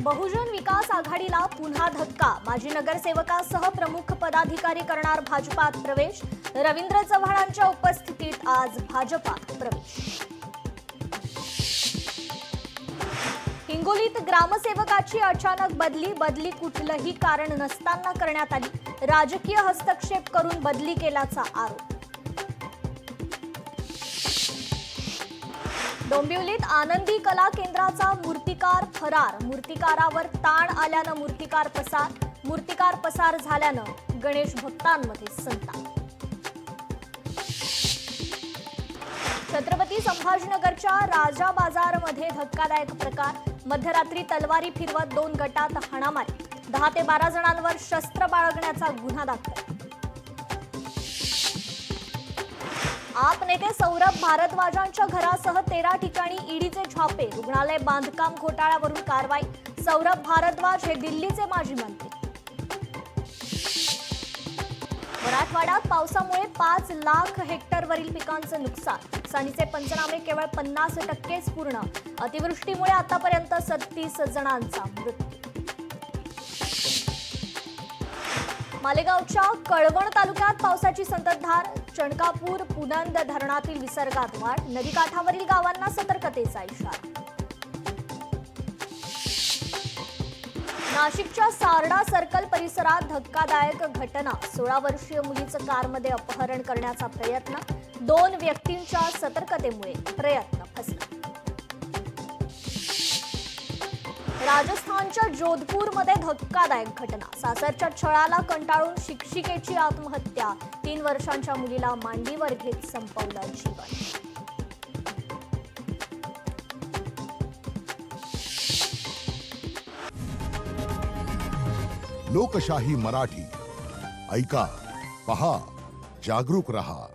बहुजन विकास आघाडीला पुन्हा धक्का। माजी नगरसेवकासह प्रमुख पदाधिकारी करणार भाजपात प्रवेश। रवींद्र चव्हाणांच्या उपस्थितीत आज भाजपात प्रवेश। हिंगोलीत ग्रामसेवकाची अचानक बदली कुठलंही कारण नसताना करण्यात आली। राजकीय हस्तक्षेप करून बदली केल्याचा आरोप। डोंबिवलीत आनंदी कला केंद्राचा मूर्तिकार फरार। मूर्तिकारावर ताण आल्यानं मूर्तिकार पसार झाल्यानं गणेश भक्तांमध्ये संताप। छत्रपती संभाजीनगरच्या राजा बाजारमध्ये धक्कादायक प्रकार। मध्यरात्री तलवारी फिरवत 2 गटात हाणामारी। 10 ते 12 जणांवर शस्त्र बाळगण्याचा गुन्हा दाखल। आप नेते सौरभ भारद्वाजांच्या घरासह 13 ठिकाणी ईडीचे छापे। रुग्णालय बांधकाम घोटाळ्यावरून कारवाई। सौरभ भारद्वाज हे दिल्लीचे माजी मंत्री। मराठवाड्यात पावसामुळे 5 लाख हेक्टरवरील पिकांचं नुकसान। नुकसानीचे पंचनामे केवळ 50%च पूर्ण। अतिवृष्टीमुळे आतापर्यंत 36 जणांचा मृत्यू। मालेगावच्या कळवण तालुक्यात पावसाची संततधार। चणकापूर पुनंद धरणातील विसर्गात वाढ। नदीकाठावरील गावांना सतर्कतेचा इशारा। नाशिकच्या सारडा सर्कल परिसरात धक्कादायक घटना। 16 वर्षीय मुलीचं कारमध्ये अपहरण करण्याचा प्रयत्न। 2 व्यक्तींच्या सतर्कतेमुळे प्रयत्न फसला। राजस्थानच्या जोधपूरमध्ये धक्कादायक घटना। सासरच्या छळाला कंटाळून शिक्षिकेची आत्महत्या। 3 वर्षांच्या मुलीला मांडीवर घेत संपवलं जीवन। लोकशाही मराठी ऐका, पहा, जागरूक रहा।